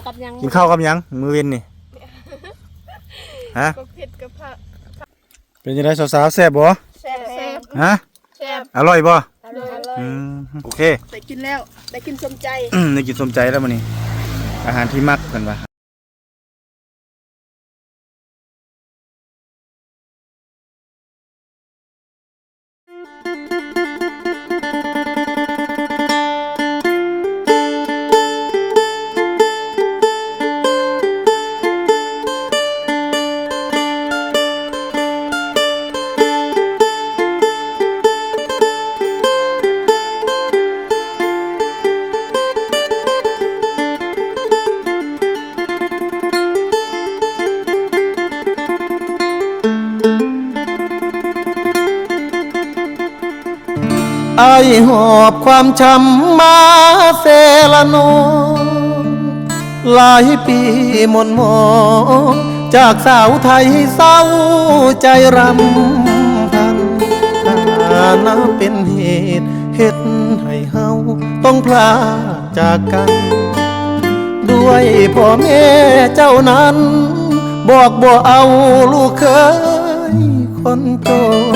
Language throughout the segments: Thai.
กับยังกินข้าวกับยังมื้อเย็นนี่ฮะก็เผ็ดกับผักเป็นยังไงสาวๆแซ่บบ่แซ่บฮะแซ่บอร่อยบ่อร่อยโอเคได้กินแล้วได้กินสมใจได้กินสมใจแล้วมื้อนี้อาหารที่มักกันว่าไอหอบความช้ำมาเซละนองหลายปีหม่นหมองจากสาวไทยเศร้าใจรำพันถ้านับเป็นเหตุเฮ็ดให้เฮาต้องพลาดจากกัน ด้วยพ่อแม่เจ้านั้นบอกบ่เอาลูกเคยคนจน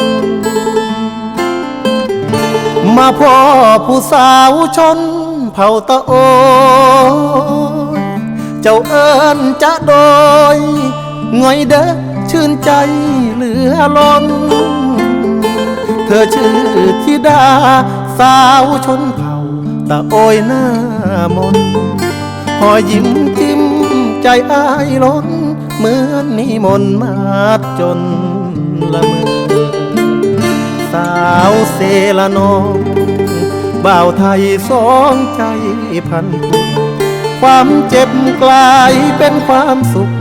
มาพ่อผู้สาวชนเผ่าตะโอยเจ้าเอิ้นจะโดยง่อยเด้อชื่นใจเหลือล้นเธอชื่อธิดาสาวชนเผ่าตะโอยหน้ามนพอยิ้มจิ้มใจอ้ายล้นเหมือนนิมนต์มาจนละเมอสาวเซละนองบ่าวไทยสองใจพันผูกความเจ็บกลายเป็นความสุข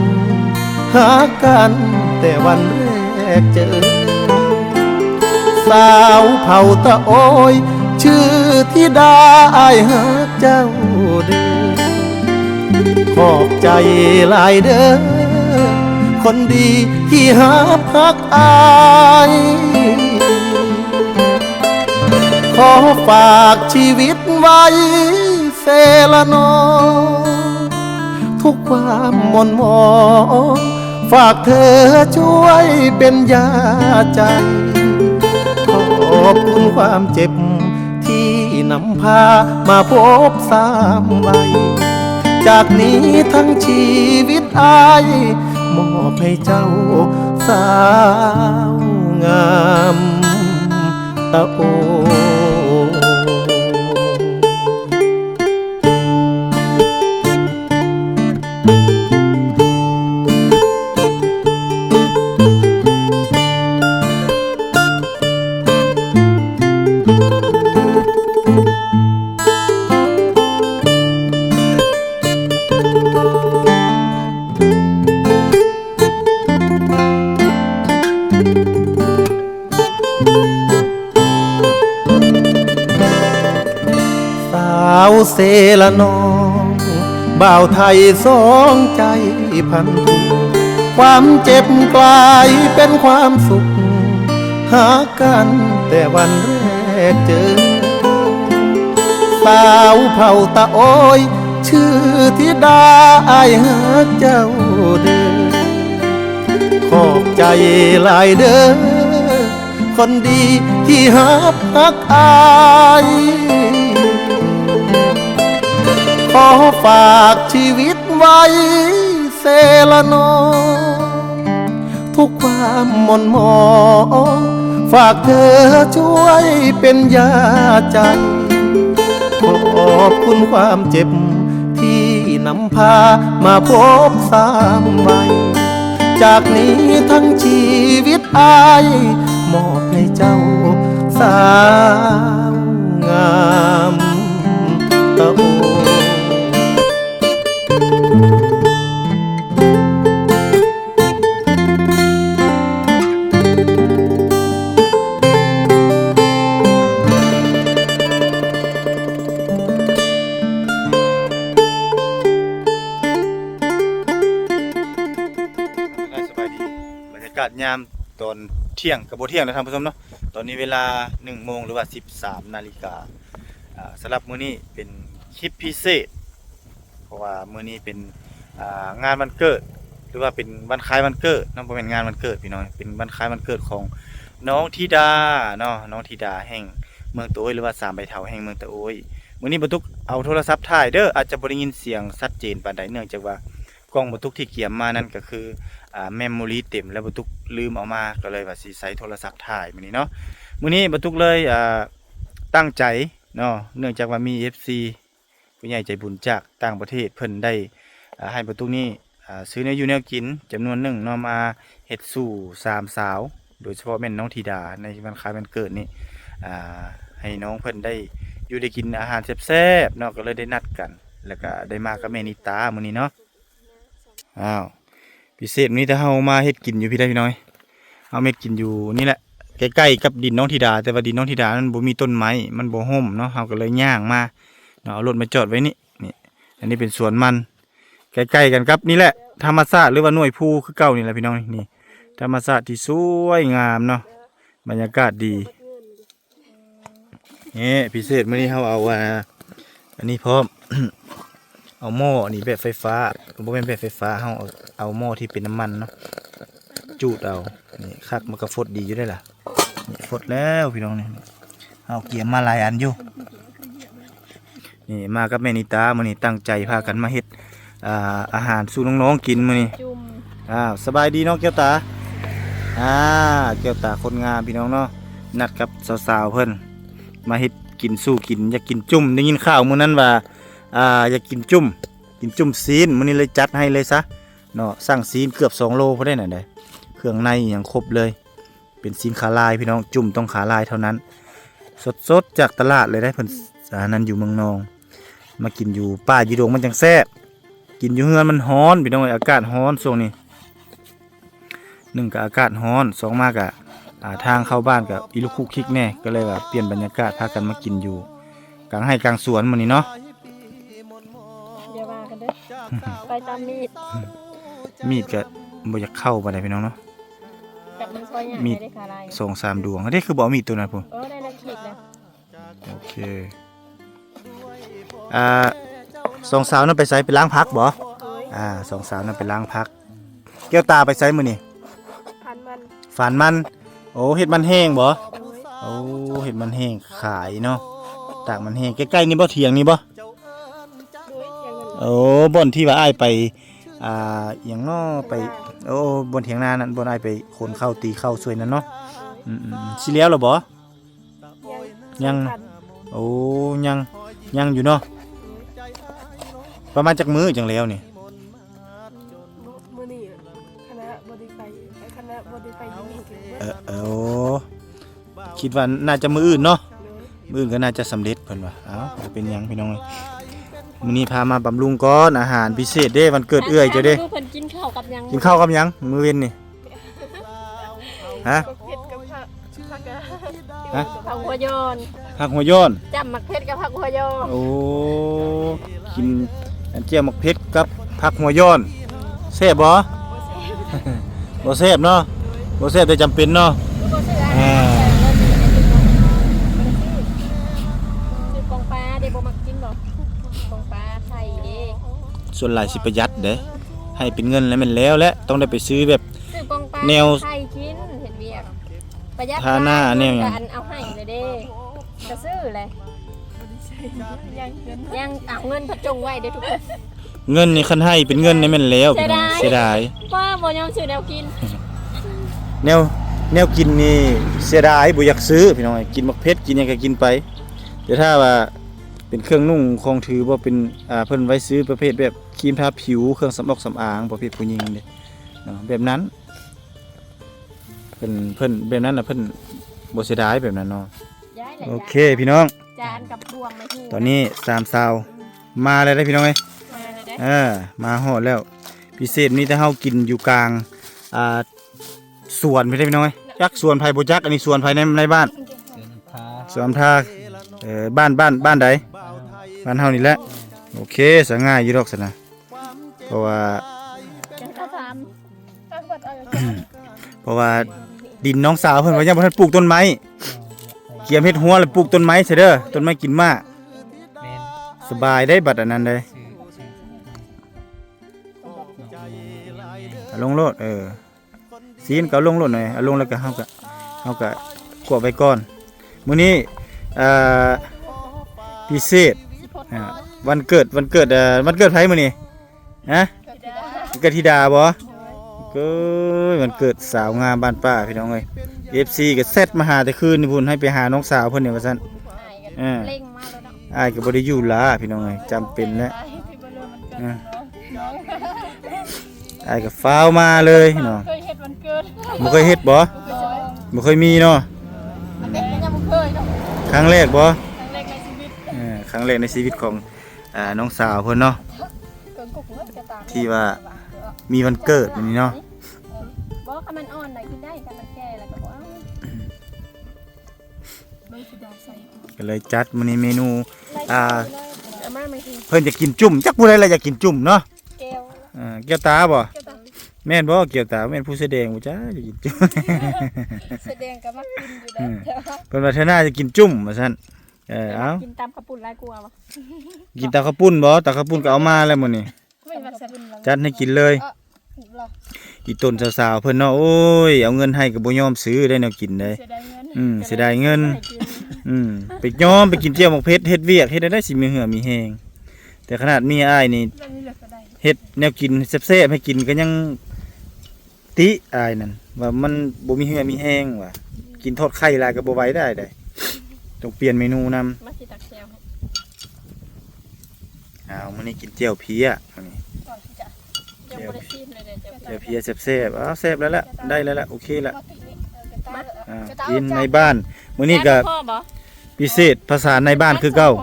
หากันแต่วันแรกเจอสาวเผ่าตะโอยชื่อธิดาอ้ายหาเจ้าเด้อขอบใจหลายเด้อคนดีที่หาพักอายขอฝากชีวิตไว้เซละนองทุกความหม่นหมองฝากเธอช่วยเป็นยาใจขอบคุณความเจ็บที่นำพามาพบสามใบจากนี้ทั้งชีวิตอายมอบให้เจ้าสาวงามตะโอสาวเซละนองบ่าวไทยสองใจพันผูกความเจ็บกลายเป็นความสุขหากันแต่วันแรกเจอสาวเผ่าตะโอยชื่อธิดาอ้ายหาเจ้าเด้อขอบใจหลายเด้อคนดีที่หาพักอายขอฝากชีวิตไว้เซละนองทุกความหม่นหมองฝากเธอช่วยเป็นยาใจขอบคุณความเจ็บที่นำพามาพบสามใบจากนี้ทั้งชีวิตอายมอบให้เจ้าสาวงามตะโอ ากาศยามตอนเที่ยงกับบ่เที่ยงนะท่านผู้ชมเนาะตอนนี้เวลา 1 โมงหรือว่า 13 นาฬิกาสำหรับมื้อนี้เป็นคลิปพิเศษข ราะว่ามื้อนี้เป็นงานวันเกิดหรือว่าเป็นวันคล้ายวันเกิดเนาะบ่แม่นงานวันเกิดพี่น้องเป็นวันคล้ายวันเกิดของน้องธิดาเนาะน้องธิดาแห่งเมืองตะโอยหรือว่าสามใบเถาแห่งเมืองตะโอยมื้อนี้บ่ตุกเอาโทรศัพท์ถ่ายเด้ออาจจะบ่ได้ยินเสียงชัดเจนปานใดเนื่องจากว่ากล้องบ่ตุกที่เกี่ยมมานั่นก็คือเมมโมรีเต็มแล้วบ่ตุกลืมเอามาก็เลยว่าสิใช้โทรศัพท์ถ่ายมื้อนี้เนาะมื้อนี้บ่ตุกเลยตั้งใจเนาะเนื่องจากว่ามี FC ผู้ใหญ่ใจบุญจากต่างประเทศเพิ่นได้ให้บ่ตุกนี้ซื้อแนวอยู่แนวกินจำนวนหนึ่งเนาะมาเฮ็ดสู่3สาวโดยเฉพาะแม่นน้องธิดาในวันคล้ายวันเกิดนี่ให้น้องเพิ่นได้อยู่ได้กินอาหารแซ่บๆเนาะก็เลยได้นัดกันแล้วก็ได้มากับแม่นิตามื้อนี้เนาะพิเศษมื้อนี้ถ้าเฮามาเฮ็ดกินอยู่พี่ได้พี่น้อยเฮาเฮ็ดกินอยู่นี่แหละใกล้ๆกับดินน้องธิดาแต่ว่าดินน้องธิดามันบ่มีต้นไม้มันบ่ร่มเนาะเฮาก็เลยย่างมาเนาะเอารถมาจอดไว้นี่อันนี้เป็นสวนมันใกล้ๆกันครับนี่แหละธรรมชาติหรือว่าหน่วยภูคือเก่านี่แหละพี่น้องนี่ธรรมชาติที่สวยงามเนาะบรรยากาศดีนี่พิเศษมื้อนี้เฮาเอาอันนี้พร้อม เอาหม้อนี่แบบไฟฟ้าบ่แม่นแบบไฟฟ้าเฮาเอาหม้อที่เป็นน้ำมันเนาะจูดเอานี่คักมันก็ฟดดีอยู่ได้ล่ะนี่ฟดแล้วพี่น้องนี่เอาเกี่ยมมาหลายอันอยู่นี่มากับแม่นิตามื้อนี้ตั้งใจพากันมาเฮ็ดอาหารสู่น้องๆกินมื้อนี้จุ่มสบายดีน้องแก้วตาแก้วตาคนงามพี่น้องเนาะนัดกับสาวๆเพิ่นมาเฮ็ดกินสู้กินอยากกินจุ่มได้ยินข่าวมื้อนั้นว่าอยากกินจุ่มซีนมื้อนี้เลยจัดให้เลยซะเนาะสั่งซีนเกือบ2โลพอได้น่ะได้เครื่องในอย่างครบเลยเป็นซีนขาลายพี่น้องจุ่มต้องขาลายเท่านั้นสดๆจากตลาดเลยได้เพิ่นนั้นอยู่เมืองนองมากินอยู่ป่ายีดงมันจังแซ่บกินอยู่เฮือนมันร้อนพี่น้องอากาศร้อนช่วงนี้1ก็อากาศร้อน2มากะทางเข้าบ้านกับอีลูกคุกคิกแน่ก็เลยว่าเปลี่ยนบรรยากาศพากันมากินอยู่กลางให้กลางสวนมื้อนี้เนาะอย่าว่ากันเด้อไปตามมีดก็บ่อยากเข้าปานใดพี่น้องเนาะจับมันซอยใหญ่ได้ขาลาย 2-3 ดวงอันนี้คือบ่มีดตัวนั้นพุ่นได้แล้วขีดแล้วโอเค2สาวนั้นไปไสไปล้างพักบ่2สาวนั้นไปล้างพักแก้วตาไปไสมื้อนี้ฝานมันโอ้เฮ็ดมันแห้งบ่โอ้เฮ็ดมันแห้งขายเนาะตากมันแห้งใกล้ๆนี่บ่เถียงนี่บ่โอ้บ่อนที่ว่าอ้ายไปหยังน้อไปโอ้บ่อนเถียงนานั่นบ่อนอ้ายไปคนเข้าตีเข้าช่วยนั่นเนาะสิแล้วเหรอบ่ยังโอ้ยังอยู่เนาะประมาณจักมื้อจังแล้วนี่มื้อนี้คณะบ่ได้ไปโอ้คิดว่าน่าจะมื้ออื่นเนาะมื้ออื่นก็น่าจะสำเร็จเพิ่นว่าเป็นหยังพี่น้องมื้อนี้พามาบำรุงก่อนอาหารพิเศษเด้วันเกิดเอื้อยเจ้าเด้เพิ่นกินข้าวกับหยังมื้อเว้นนี่ฮะเผ็ดกับผักฮะผักหัวย้อนจ้ำมักเผ็ดกับผักหัวย้อนโอ้กินเจียวมักเผ็ดกับผักหัวย้อนแซ่บบ่บ่แซ่บเนาะบ่แซ่บแต่จำเป็นเนาะปองปลาเด้บ่มักกินบ่ปองปลาไข่เด้ส่วนหลายสิประหยัดเด้ให้เป็นเงินแล้วแม่นแล้วและต้องได้ไปซื้อแบบแนวไข่กินเห็นเวียกประหยัดทาหน้าแนวหยังเอาให้เลยเด้จะซื้อเลยยังเอาเงินพะจงไว้เด้ทุกคนเงินนี่คันให้เป็นเงินนี่แม่นแล้วพี่น้องเสียดายว่าบ่ยอมซื้อแนวกินแนวกินนี่เสียดายบ่อยากซื้อพี่น้องกินมักเผ็ดกินหยังก็กินไปแต่ถ้าว่าเป็นเครื่องนุ่งของถือบ่เป็นเพิ่นไว้ซื้อประเภทแบบครีมทาผิวเครื่องสำอางประเภทผู้หญิงเด้เนาะแบบนั้นเพิ่นแบบนั้นน่ะเพิ่นบ่เสียดายแบบนั้นเนาะโอเคพี่น้องจานกับบ่วงไม่ฮู้ตอนนี้3สาวมาแล้วได้พี่น้องเอ้ยมาฮอดแล้วพิเศษนี้ถ้าเฮากินอยู่กลางสวนพี่ได้พี่น้องเอ้ยจักสวนไผบ่จักอันนี้สวนภายในบ้านสวนทาบ้านใดบ้านเฮานี่แหละโอเคสง่ายอยู่ดอกซั่นน่ะเพราะว่าดินน้องสาวเพิ่นว่ายังบ่ทันปลูกต้นไม้เกี่ยมเฮ็ดหัวแล้วปลูกต้นไม้ซะเด้อต้นไม้กินมากสบายได้บัดอันนั้นเลย เอาลงโลดซีนก็เอาลงโลดหน่อยเอาลงแล้วก็เฮาก็ขวบไว้ก่อนมื้อนี้พิเศษวันเกิดไผมื้อนี้ฮะวันเกิดธิดาบ่เกิดวันเกิดสาวงามบ้านป้าพี่น้องเอ้ย FC ก็เซตมาหาแต่คืนนี่พุ่นให้ไปหาน้องสาวเพิ่นเนี่ยว่าซั่นเล่งมาแล้วเนาะ อ้ายก็บ่ได้อยู่ล่ะพี่น้องเอ้ยจำเป็นแล้วอ้ายก็ฟ้าวมาเลยเนาะ เคยเฮ็ดวันเกิด บ่เคยเฮ็ดบ่บ่เคยมีเนาะ มันเด็กก็ยังบ่เคยเนาะ ครั้งแรกบ่ ครั้งแรกในชีวิต ครั้งแรกในชีวิตของน้องสาวเพิ่นเนาะ เกินกุกเนาะจะตาม ที่ว่ามีวันเกิดมื้อนี้เนาะ บ่ถ้ามันอ่อนได้กินได้ถ้ามันแก่แล้วก็บ่เอาไม่สิดาใส่ ก็เลยจัดมื้อนี้เมนูอามามันกิน เพิ่นจะกินจุ่มจักผู้ใดล่ะอยากกินจุ่มเนาะ แก้ว แก้วตาบ่ แก้วตา แม่นบ่แก้วตาแม่นผู้แสดงบ่จ้าจะกินจุ่ม แสดงก็มากินอยู่ได้ เพิ่นว่าเธอน่าจะกินจุ่มว่าซั่นเอา กินตามกระปุ่นหลายกลัวบ่ กินตาข้าวปุ้นบ่ตาข้าวปุ้นก็เอามาแล้วมื้อนี้ ไม่ว่าจะกินแล้ว จัดให้กินเลยอีต้นสาวๆเพิ่นเนาะโอ้ยเอาเงินให้ก็บ่ยอมซื้อได้แนวกินได้ เสียดายเงิน เสียดายเงินไปยอมไปกินเจียวหมกเพชรเฮ็ดเวียกเฮ็ดได้สิมีเหือมีแฮงแต่ขนาดมีอ้ายนี่เฮ็ดแนวกินแซ่บๆให้กินก็ยังติอ้ายนั่นว่ามันบ่มีเหือมีแฮงว่ะกินทอดไข่หลายก็บ่ไหวได้ต้องเปลี่ยนเมนูนำ มาสิตักแซวให้ มื้อนี้กินเจียวเพียมื้อนี้ ก่อนที่จะยังบ่ได้ชิมเลยเด้อ เจียวเพียแซ่บๆแซ่บแล้วล่ะได้แล้วล่ะโอเคละ มา กินในบ้านมื้อนี้ก็ พ่อบ่ พิเศษภาษาในบ้านคือเก่า บ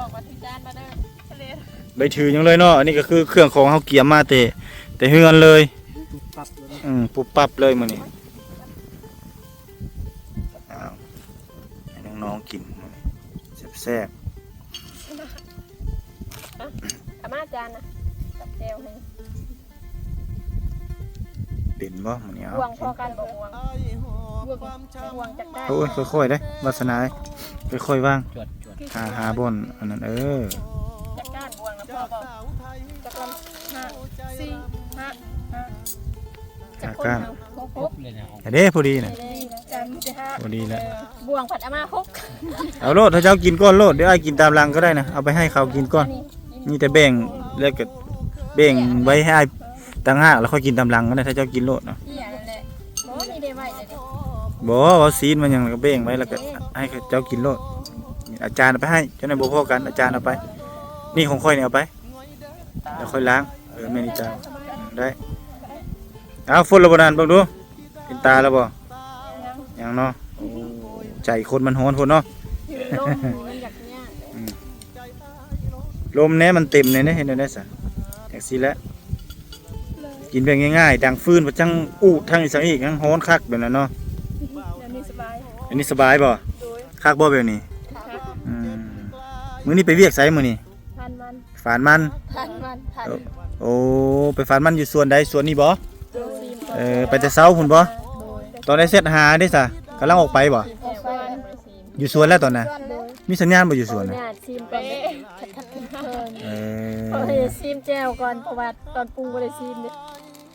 อกว่าที่จานมาเด้อ ใบถือยังเลยเนาะอันนี้ก็คือเครื่องของเฮาเกียมมาแต่เฮือนเลยปุ๊บปั๊บเลยมื้อนี้ให้น้องๆกินมื้อนี้แซ่บ อามาจานนะตักแซวให้ ๆเป็นบ่มื้อนี้เอา ห่วงพอกันบ่ห่วงห่วงจักได้ โอ้ยค่อยๆเด้วาสนาค่อยๆวาง จวด หาบ่อนอันนั้นจักก้านห่วงนะพ่อบอกจักลำ5 4 5จักคนเอาครบ เลยนะ เด้พอดีน่ะ จานมีแต่5 พอดีแล้ว บ่วงผัดอามาคุก เอาโลดถ้าเจ้ากินก้อนโลดเดี๋ยวอ้ายกินตามหลังก็ได้นะเอาไปให้เขากินก้อนนี่แต่แบ่งแล้วก็แบ่งไว้ให้อ้ายต่างหากแล้วค่อยกินตามหลังก็ได้ถ้าเจ้ากินโลดเนาะ เหี้ยนั่นแหละบ่นี่ได้ไว้เลยดิ บ่ว่าซีนมันยังก็แบ่งไว้แล้วก็ให้เจ้ากินโลดนี่อาจารย์เอาไปให้เจ้าในบ่พอกันอาจารย์เอาไป นี่ของค่อยเนี่ยเอาไปแล้วค่อยล้างแม่นี่จ้าได้เอาฝนระบ่นานเบิ่งดูเป็นตาแล้วบ่ยังเนาะโอ้ใจคนมันร้อนพุ่นเนาะ ลมมันอยากเนี้ย ลมแน่มันเต็มเลยนะเห็นได้ซะจังซี่แหละกินแบบง่ายๆดังฟืนบ่จังอู้ทางอีสังอีกยังร้อนคักแบบนั้นเนาะ แล้วนี่สบาย อันนี้สบายบ่ โดย คักบ่แบบนี้ ค่ะ มื้อนี้ไปเวียกไสมื้อนี้ พันมัน ฝานมัน พันมันพัน โอ้ไปฝานมันอยู่สวนใดสวนนี้บ่ โดย ไปแต่เช้าพุ่นบ่ตอนได้เสร็จหาได้ซะกำลังออกไปบ่ ออกไป อยู่สวนแล้วตอนน่ะมีสัญญาณบ่อยู่สวนน่ะ เนี่ยซีมไปทัดเพิ่น เอ เฮ้ อย ซีมแจ่วก่อนเพราะว่าตอนปรุงบ่ได้ซีมเด้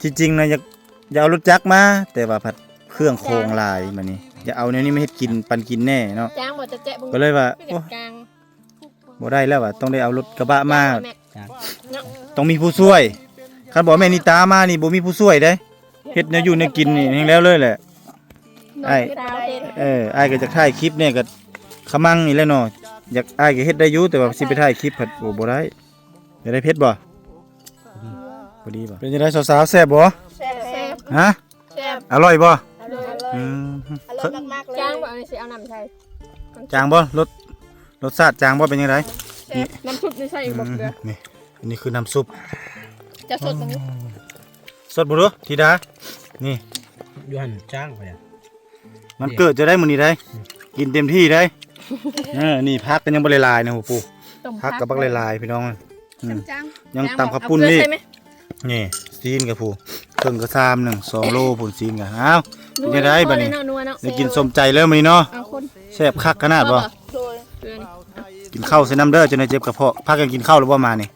ที่จริงนะอยากเอารถจักรมาแต่ว่าผัดเครื่องโครงหลายมานี่อย่าเอาแนวนี้มาเฮ็ดกินปันกินแน่เนาะ จางบ่จะแจ๊ะบึง ก็เลยว่า คือ โอ้ กลาง บ่ได้แล้วว่ะต้องได้เอารถกระบะมา แม็ก ต้องมีผู้ช่วยคันบอกแม่นิตามานี่บ่มีผู้ช่วยเด้เฮ็ดแนวอยู่แนวกินนี่แฮงแล้วเลยแหละ ไอ้ ดาวเฮ็ด อ้ายก็จะถ่ายคลิปเนี่ยก็ขมังนี่แหละเนาะอยากอ้ายก็เฮ็ดได้อยู่แต่ว่าสิไปถ่ายคลิปผัดโอ้บ่ได้จะได้เผ็ดบ่พอดีบ่เป็นจังได๋สาวๆแซ่บบ่ แซ่บ ฮะ แซ่บ อร่อยบ่ อร่อย อืม อร่อยมากๆเลยจางบ่เอาสิเอาน้ำใส่ จางบ่รสชาติจางบ่เป็นจังได แซ่บน้ำซุปนี่ใส่อีกบ่เกลือ นี่อันนี้คือน้ำซุป จะสดตรงนี้ สดบ่รู้ธิดานี่ ยูหันจ้างไปอ่ะ มันเกิดจะได้มื้อนี้ได้ กินเต็มที่ได้ นี่พักกันยังบ่ละลายนะโหปู่ ต้ม พักกับบักละลายพี่น้องอืม จาง ยังตำข้าวปุ้นนี่ เอาเกลือใส่ไหม นี่ซีนกับผู้เครื่องกระซามหนึ่ง2 โลผุนซีนกับอ้าวเป็นยังไงบัดนี้ นัวๆเนาะ ได้กินสมใจแล้วมื้อนี้เนาะ เอาคน แซ่บคักขนาดบ่ โดยเกลือนี่ กินข้าวใส่น้ำเด้อจนได้เจ็บกระเพาะพักกันกินข้าวหรือบ่มานี่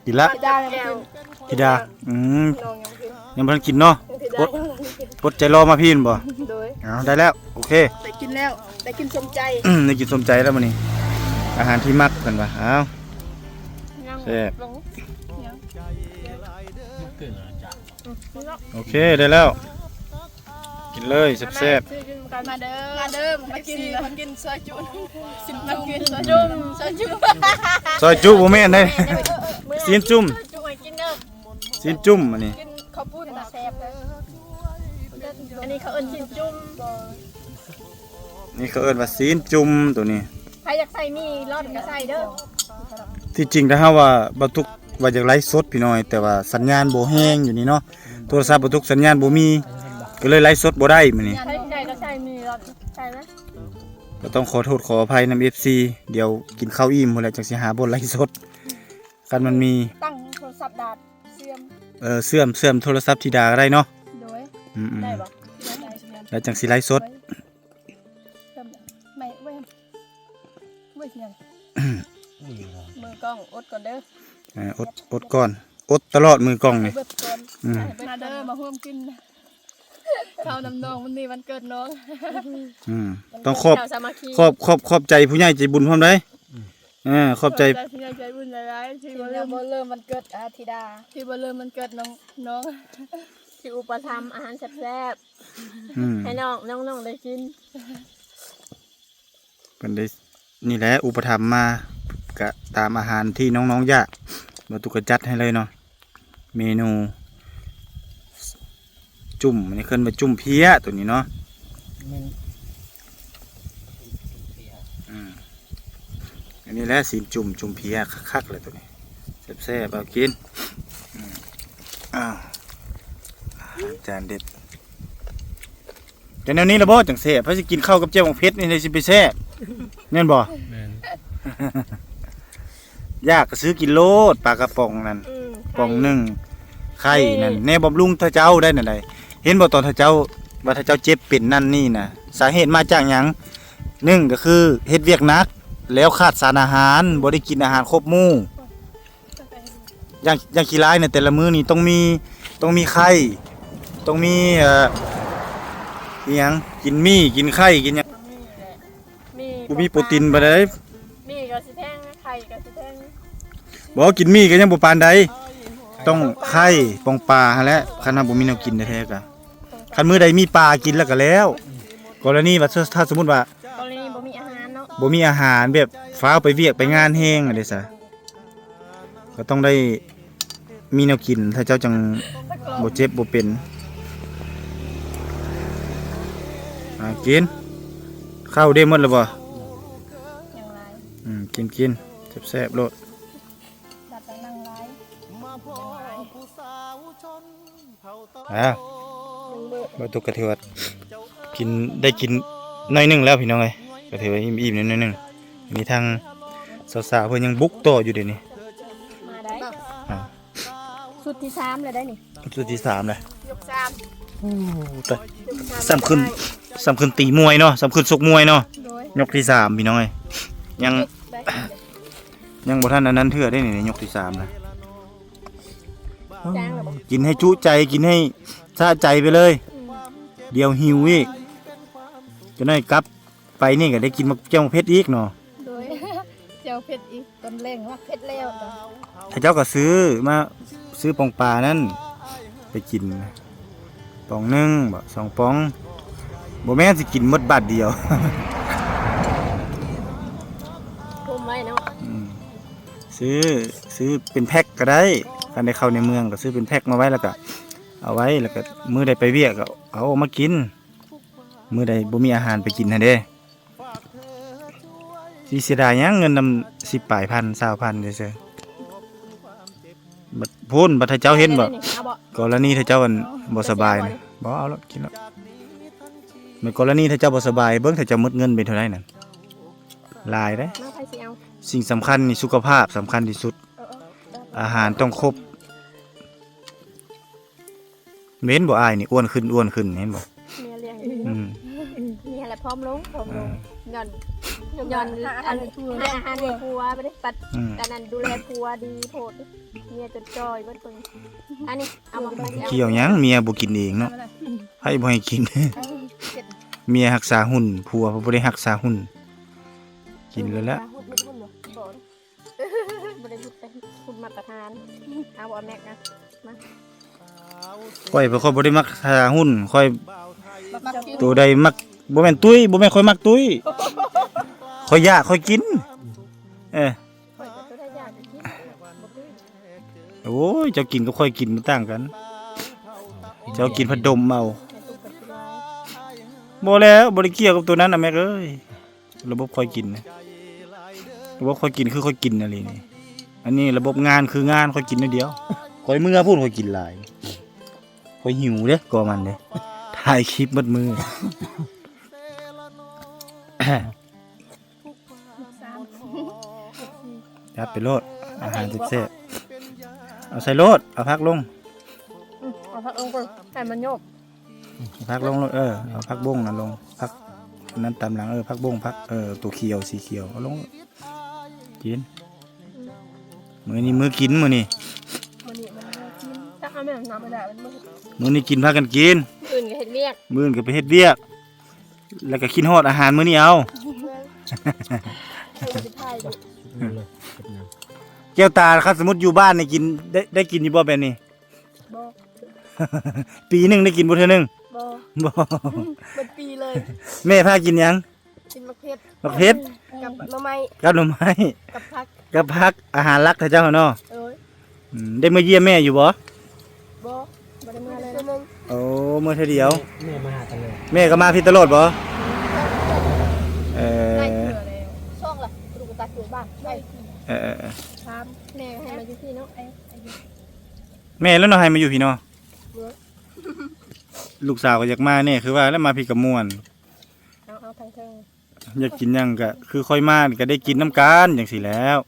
กินละ ธิดายัง ธิดาน้องยังกินยังบ่ทันกินเนาะ ธิดายังกิน อดใจรอมาพี่นบ่ โดย เอาได้แล้วโอเค ได้กินแล้วได้กินสมใจ ได้กินสมใจแล้วมื้อนี้อาหารที่มักเพิ่นว่าเอา แซ่บ ลงยัง เกิดอะไรจ้ะ โอเคได้แล้ว กินเลยแซ่บ ซื้อกินกันมาเด้อมากินซอยจุสินมากินซอยจุ ๆซอยจุบ่แม่นเด้ซีนจุ่ม จุให้กินเด้อ ซีนจุ่มอันนี้ กินข้าวปุ้นแซ่บเลยอันนี้เขาเอิ้นสินจุ่ม นี่เขาเอิ้นว่าซีนจุ่มตัวนี้ ใครอยากใส่มีรอดก็ใส่เด้อ ที่จริงถ้าเฮาว่าบ่ทุกว่าอยากไลฟ์สดพี่น้อยแต่ว่าสัญญาณบ่แฮงอยู่นี่เนาะโทรศัพท์บ่ทุกสัญญาณบ่มีก็เลยไลฟ์สดบ่ได้มื้อนี้ ใส่ก็ใส่มีรอดใส่ไหม ก็ต้องขอโทษขออภัยนำ FC เดี๋ยวกินข้าวอิ่มพุ่นแหละจังสิหาบนไลฟ์สดคันมันมี ตั้งโทรศัพท์ดาดเสื่อม เสื่อมโทรศัพท์ธิดาก็ได้เนาะ โดย อืม ได้ ๆ บ่ได้ แล้วจังสิไลฟ์สด ไม่เว้ยยัง นี่เหรอ มือกล้องอดก่อนเด้อ อดก่อนอดตลอดมือกล้องนี่ เบิดก่อน อืม มาเด้อมาร่วมกินข้าวน้ำนองมันมีวันเกิดน้อง ต้องขอบ ข้าวสามัคคี ขอบใจผู้ใหญ่ใจบุญพร้อมได้ขอบใจ ที่ใจบุญหลายๆที่บ่ เริ่มมันเกิดธิดา ที่บ่เริ่มมันเกิดน้อง ที่อุปถัมภ์อาหารแซ่บ อืม ๆให้น้องได้กิน เพิ่นได้นี่แหละอุปถัมภ์มาก็ตามอาหารที่น้องๆอยากบ่ตุกกระจัดให้เลยเนาะเมนูจุ่มอันนี้ขึ้นมาจุ่มเพี้ยตัวนี้เนาะ มัน อันนี้แหละสีจุ่มเพี้ยคักๆเลยตัวนี้แซ่บๆเอากินอ้าวอาหารจานเด็ดแต่แนวนี้ละบ่จังแซ่บเพราะสิกินข้าวกับเจ้าของเพชรนี่เลยสิไปแซ่บแม่นบ่ แม่น ยากก็ซื้อกินโลดปลากระป๋องนั่นป๋องหนึงไข่นั่นแน่บำรุงถ้าเจ้าได้นั่นใดเห็นบ่ตอนถ้าเจ้าว่าถ้าเจ้าเจ็บเป็นนั่นนี่น่ะสาเหตุมาจากหยังหนึ่งก็คือเฮ็ดเวียกหนักแล้วขาดสารอาหารบ่ได้กินอาหารครบหมู่อย่างขี้ร้ายเนี่ยแต่ละมื้อนี่ต้องมีไข่ต้องมีอีหยังกินมี่กินไข่กินหยัง มี บ่มีโปรตีนบ่ได้ มีก็สิแท่งไข่ก็สิแท่ง บ่กินมี่ก็ยังบ่ปานใดต้องไข่ปองปลาหั่นแหละคันว่าบ่มีแนวกินแท้ๆก็คันมื้อใดมีปลากินแล้วก็แล้วกรณีว่าถ้าสมมุติว่าก รณีบ่มีอาหารเนาะ บ่มีอาหารแบบฟ้าวไปเวียกไปงานแฮงอะไรซะก็ต้องได้มีแนวกินถ้าเจ้าจังบ่เจ็บบ่เป็นกินข้าวได้หมดแล้วบ่ อย่างไร กินแซ่บๆโลด ดัดไปนั่งไร บ่ตุกกระเทือดกินได้กินหน่อยหนึงแล้วพี่น้องเอ้ยก็ถือว่าอิ่มๆนิดหน่อยหนึงมีทางสาวๆเพิ่นยังบุกโตอยู่เดี๋ยวนี้ มาได้ อ่า สุดที่3เลยได้นี่ สุดที่3เลย ยก3 แต่สำคัญตีมวยเนาะสำคัญชกมวยเนาะ โดย ยกที่3พี่น้องเอ้ยยัง ได้ ยังบ่ทันอันนั้นเทื่อได้นี่ยกที่3นะ จ้างหรือบ่ กินให้จุใจกินให้สะใจไปเลย เดี๋ยวหิวอีกจะได้กลับไปนี่ก็ได้กินมักแจ่วเพชรอีกเนาะ โดยเจียวเผ็ดอีก ต้นเล่งรักเผ็ดแล้วต่อ ถ้าเจ้าก็ซื้อปองปลานั่นไปกินปองหนึงบ่2ปองบ่แม่นสิกินหมดบาทเดียว ทุ่มไว้เนาะ ซื้อเป็นแพ็คก็ได้คันได้เข้าในเมืองก็ซื้อเป็นแพ็คมาไว้แล้วก็เอาไว้แล้วก็มื้อใดไปเวียกก็เอาออกมากินมื้อใดบ่มีอาหารไปกินหั่นเด้สิเสียดายหยังเงินนำ10ปลายพัน20,000ซื่อๆบัดพูนบัดถ้าเจ้าเห็นบ่ เอาบ่ กรณีถ้าเจ้าอันบ่สบายนะบ่เอาแล้วกินแล้วในกรณีถ้าเจ้าบ่สบายเบิ่งถ้าเจ้าหมดเงินเป็นเท่าไหร่นั่นหลายเด้ มาใครสิเอา สิ่งสำคัญนี่สุขภาพสำคัญที่สุด อาหารต้องครบเม้นบ่อายนี่อ้วนขึ้นเห็นบ่ เมียเลี้ยง อืม เมียแหละพร้อมลงเงิน ย้อนอันให้อาหารในครัวไม่ได้ปัด อืม อันนั้นดูแลครัวดีโพดเมียจนจอยเบิดเพิ่นอันนี้เอามาให้ เกี่ยวหยังเมียบ่กินเองเนาะให้บ่ให้กิน เมียรักษาหุ่นผัวบ่ได้รักษาหุ่นกินแล้วละ หุ่นบ่บ่ได้หุ่นไปหุ่นมาตรฐานเอาบ่แม็กนะมา ค่อยบ่ค่อยบ่ได้มักหาหุ่นค่อย มักกิน ตัวใดมักบ่แม่นตุ้ยบ่แม่นค่อยมักตุ้ยค่อยยะค่อยกินเออ ข่อยก็ตัวได้ยากกินบ่คือ โอ้ยเจ้ากินกับค่อยกินมันต่างกัน เจ้ากินพัดดมเอา ให้ตุ๊กไปกินไว้ บ่แล้วบ่ได้เกี่ยวกับตัวนั้นน่ะแม่เอ้ยระบบค่อยกินนะระบบค่อยกินคือค่อยกินอะไรนี่อันนี้ระบบงานคืองานค่อยกินนิดเดียวค่อยมื้อพูดค่อยกินหลายค่อยหิวเด้ก็มันเด้ถ่ายคลิปหมดมือ ยัดไปโลดอาหารแซ่บๆเอาใส่โลดเอาพักลง เอาพักลงก่อนให้มันโยก เอาพักลงเอาพักบงน่ะลงพักนั้นตามหลังพักบงพักตัวเขียวสีเขียวเอาลงกินมื้อนี้มื้อกินมื้อนี้ มันนี่มันกินถ้าเอาแม่น้ำไม่ได้มันบ่ มื้อนี้กินพากันกิน อื่นก็เฮ็ดเรียก มื้ออื่นก็ไปเฮ็ดเวียกแล้วก็กินฮอดอาหารมื้อนี้เอา ให้สิพายดู เลยกับน้ แก้วตาครับสมมุติอยู่บ้านนี่กินได้กินอยู่บ่แบบนี้ บ่ ปีหนึงได้กินบ่เทื่อนึง บ่ บ่ เป็นปีเลย แม่พากินหยัง กินมะเขือ บักเผ็ด กับหน่อไม้ กับหน่อไม้ กับผัก กับผักอาหารหลักท่าเจ้าเนาะ เอ้ย ได้มาเยี่ยมแม่อยู่บ่ บ่บ่ได้มาเลยนึง โอ้มื้อเท่าเดียว ำแม่มาหาตลอด แม่ก็มาพี่ตลอดบ่ ได้เกลือแล้วช่องล่ะลูกตาเกลือบ้านได้ ถามแม่ให้มาอยู่ที่เนาะไอ้ แม่แล้วเนาะให้มาอยู่พี่เนาะลูกสาวก็อยากมาเนี่ยคือว่าแล้วมาพี่กับม่วน เอาทางเทิง อยากกินหยังก็คือค่อยมานี่ก็ได้กินน้ำกันจังซี่แหล้ว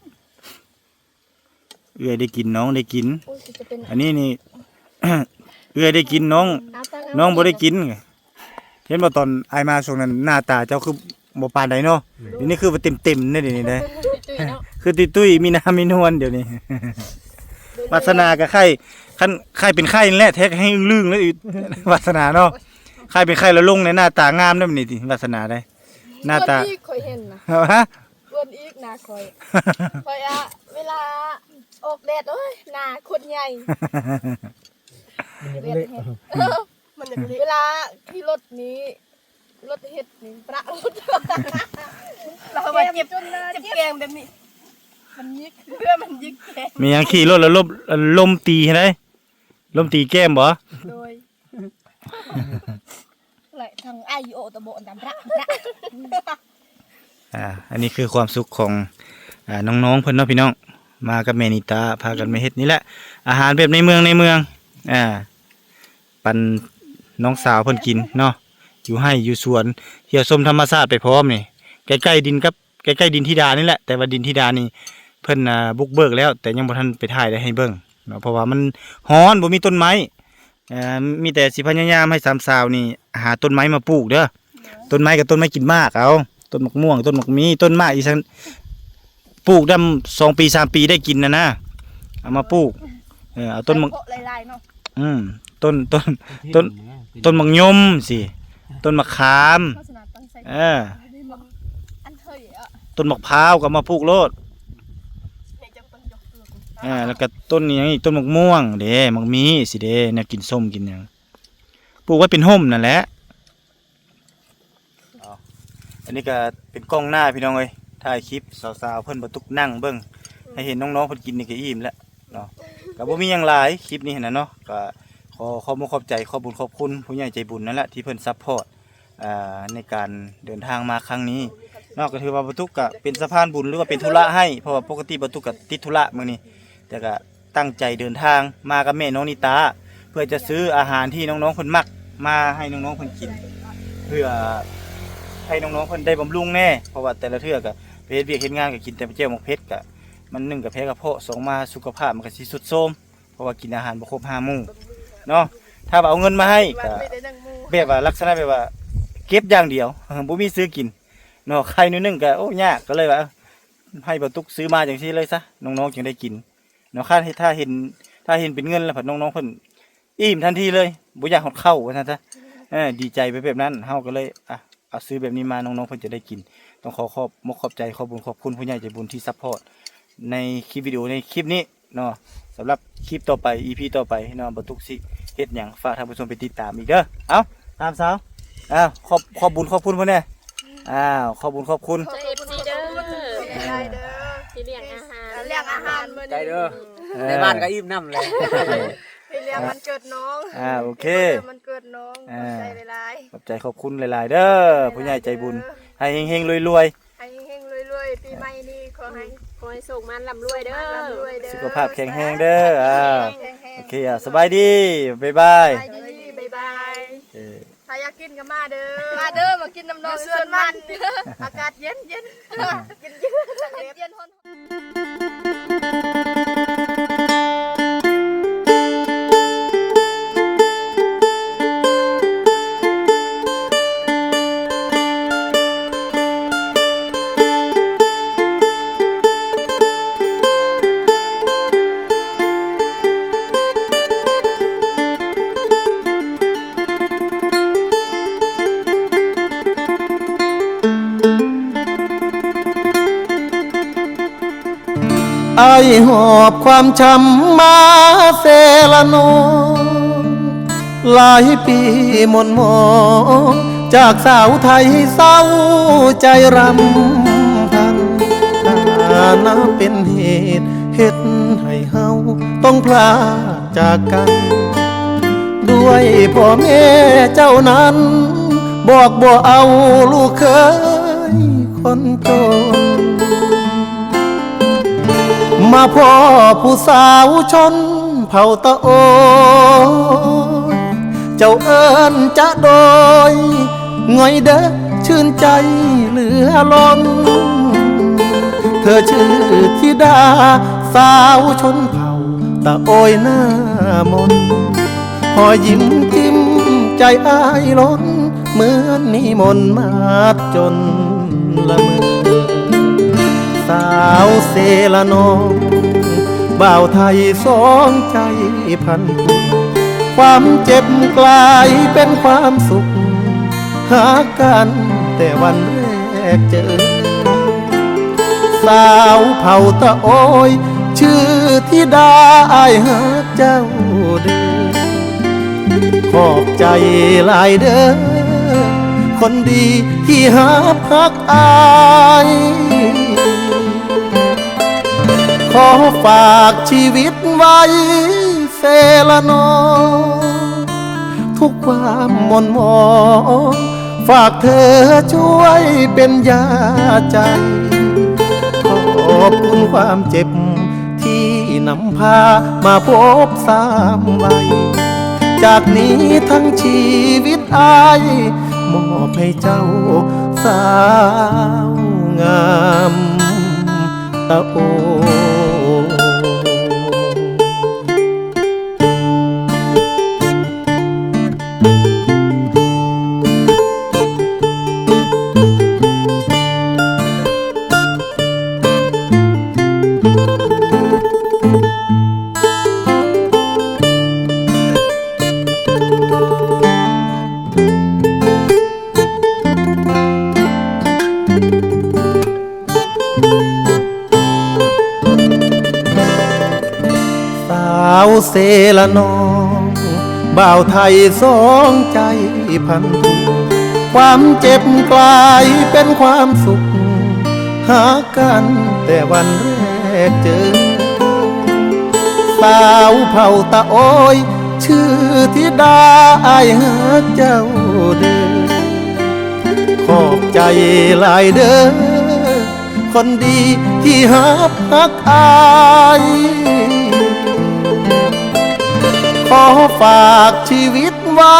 เอื้อยได้กินน้องได้กิน อุ้ยจะเป็น อันนี้นี่ เอื้อยได้กินน้อง เอาตั้ง น้องบ่ได้กินเห็นบ่ตอนอายมาช่วงนั้นหน้าตาเจ้าคือบ่ปานใดเนาะเดี๋ยวนี้คือว่าเต็มๆเนี่ยเดี๋ยวนี้เด้ ตุ้ยเนาะ คือตุ้ยๆมีน้ำมีนวลเดี๋ยวนี้ วาสนากับไข่ขั้นไข่เป็นไข่นี่แหละแท้ให้อึ้งลึงแล้วอีก วาสนาเนาะไข่เป็นไข่แล้วลงในหน้าตางามได้มันนี่ติวาสนาได้หน้าตา อีกคอยเห็นนะ ฮะ อ้วนอีกนะคอยคอยอะเวลาออกแดดเอ้ยหน้าคนใหญ่ มันยังเละ มันอย่างนี้เวลาขี่รถนี้รถเฮ็ดนี่ประรถเรามาเก็บแกงแบบนี้มันยิกเพื่อมันยิกแกง มีหยังขี่รถแล้วลมตีให้ได้ลมตีแก้มบ่ โดยไหลทางไอโอตะโบนตามระ อันนี้คือความสุขของน้องๆเพิ่นเนาะพี่น้องมากับแม่นิตาพากันมาเฮ็ดนี่แหละอาหารแบบในเมืองปันน้องสาวเพิ่นกินเนาะอยู่ให้อยู่สวนเที่ยวชมธรรมชาติไปพร้อมนี่ใกล้ๆดินกับใกล้ๆดินธิดานี่แหละแต่ว่าดินธิดานี่เพิ่นบุกเบิกแล้ว แต่ยังบ่ทันไปถ่ายได้ให้เบิ่งเนาะเพราะว่ามันร้อนบ่มีต้นไม้มีแต่สิพยายามให้สามสาวนี่หาต้นไม้มาปลูกเด้อต้นไม้กับต้นไม้กินมากเอาต้นมะม่วงต้นมะมีต้นมากอีสันปลูกดำ2 ปี 3 ปีได้กินนะเอามาปลูกเอาต้นมะ ลายๆเนาะ ต้นมะยมสิต้นมะขาม โฆษณาตั้งใจ อันเถยอ่ะ ต้นมะพร้าวก็มาปลูกโลด ในจังปังยกเตือ แล้วก็ต้นนี้ยังอีกต้นมะม่วงเด้มะมีสิเด้แนวกินส้มกินหยังปลูกไว้เป็นห่มนั่นแหละอันนี้ก็เป็นกล้องหน้าพี่น้องเอ้ยถ่ายคลิปสาวๆเพิ่นบ่ตุกนั่งเบิ่งให้เห็นน้องๆเพิ่นกินนี่ก็อิ่มแล้วเนาะก็บ่มีหยังหลายคลิปนี้นะเนาะก็ขอบใจขอบบุญขอบคุณผู้ใหญ่ใจบุญนั่นแหละที่เพิ่นซัพพอร์ตในการเดินทางมาครั้งนี้เนาะก็ถือว่าบ่ตุกก็เป็นสะพานบุญหรือว่าเป็นธุระให้เพราะว่าปกติบ่ตุกก็ติดธุระมื้อนี้แต่ก็ตั้งใจเดินทางมากับแม่น้องนิตาเพื่อจะซื้ออาหารที่น้องๆเพิ่นมักมาให้น้องๆเพิ่นกิน เพื่อให้น้องๆเพิ่นได้บำรุงแน่เพราะว่าแต่ละเทื่อก็ไปเฮ็ดเวียกเฮ็ดงานก็กินแต่เจียวหมกเพชรก็มัน1ก็แพ้กระเพาะ2มาสุขภาพมันก็สิทรุดโทรมเพราะว่ากินอาหารบ่ครบ5หมู่เนาะถ้าว่าเอาเงินมาให้ก็แบบว่าลักษณะแบบว่าเก็บอย่างเดียว บ่มีซื้อกิน เนาะไข่นิดนึงก็โอ้ยากก็เลยว่าให้บ่ตุกซื้อมาจังซี่เลยซะน้องๆจึงได้กินเนาะถ้าเห็นเป็นเงินแล้วผัดน้องๆเพิ่นอิ่มทันทีเลยบ่อยากหดเข้าว่าซั่นซะดีใจไปแบบนั้นเฮาก็เลยเอาซื้อแบบนี้มาน้องๆเพิ่นจะได้กินต้องขอบใจขอบคุณผู้ใหญ่ใจบุญที่ซัพพอร์ตในคลิปวิดีโอในคลิปนี้เนาะสำหรับคลิปต่อไป EP ต่อไปเนาะบ่ตุกสิเฮ็ดหยังฝากท่านผู้ชมไปติดตามอีกเด้อเอาตามสาวขอบบุญขอบคุณเพิ่นแน่ขอบบุญขอบคุณ เอฟซีเด้อ ได้เด้อ ที่เลี้ยงอาหาร เลี้ยงอาหารมื้อ ใจ นี้ เด้อในบ้านก็อิ่มน้ำเลย ให้เลี้ยงมันเกิดน้อง โอเค มันเกิดน้องใจหลาย ขอบใจขอบคุณหลายๆเด้อผู้ใหญ่ใจบุญให้เฮงๆรวย ๆให้เฮงๆรวยๆปีใหม่นี้ขอให้ ขอให้สุขมันร่ำรวยเด้อ ร่ำรวยเด้อ ๆสุขภาพแข็งแรงเด้อแข็ง โอเคสบายดีบ๊ายบาย ไปดีๆบ๊ายบาย เออ ถ้าอยากกินก็มาเด้อมาเด้อมากินน้ำนองส่วนมันอากาศเย็นกินเย็นๆ ไอหอบความช้ำมาเซละนองหลายปีหม่นหมองจากสาวไทยเศร้าใจรำพันนับเป็นเหตุเฮ็ดให้เฮาต้องพลาดจากกัน ด้วยพ่อแม่เจ้านั้น บอกบ่เอาลูกเคยคนจน มาพ่อผู้สาวชนเผ่าตะโอยเจ้าเอิ้นจะโดยง่อยเด้อชื่นใจเหลือล้นเธอชื่อธิดาสาวชนเผ่าตะโอยหน้ามนหอยยิ้มจิ้มใจอ้ายล้นเหมือนนิมนต์มาจนละเมอสาวเซละนองบ่าวไทยสองใจพันความเจ็บกลายเป็นความสุขหากันแต่วันแรกเจอสาวเผ่าตะโอยชื่อธิดาอ้ายหาเจ้าเด้อขอบใจหลายเด้อคนดีที่หาพักอายขอฝากชีวิตไว้เซละนองทุกความหม่นหมองฝากเธอช่วยเป็นยาใจขอบคุณความเจ็บที่นำพามาพบสามใบจากนี้ทั้งชีวิตอายมอบให้เจ้าสาวงามตะโอสาวเซละนองบ่าวไทยสองใจพันผูความเจ็บกลายเป็นความสุขหากันแต่วันแรกเจอสาวเผ่าตะโอยชื่อธิดาอ้ายหาเจ้าเด้อขอบใจหลายเด้อคนดีที่หาพักอายขอฝากชีวิตไว้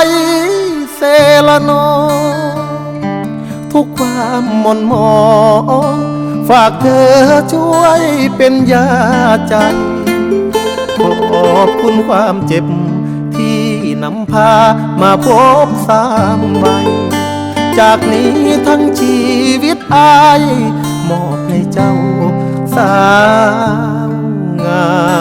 เซละนองทุกความหม่นหมองฝากเธอช่วยเป็นยาใจขอบคุณความเจ็บที่นำพามาพบสามใบ จากนี้ทั้งชีวิตอายมอบให้เจ้าสาวงาม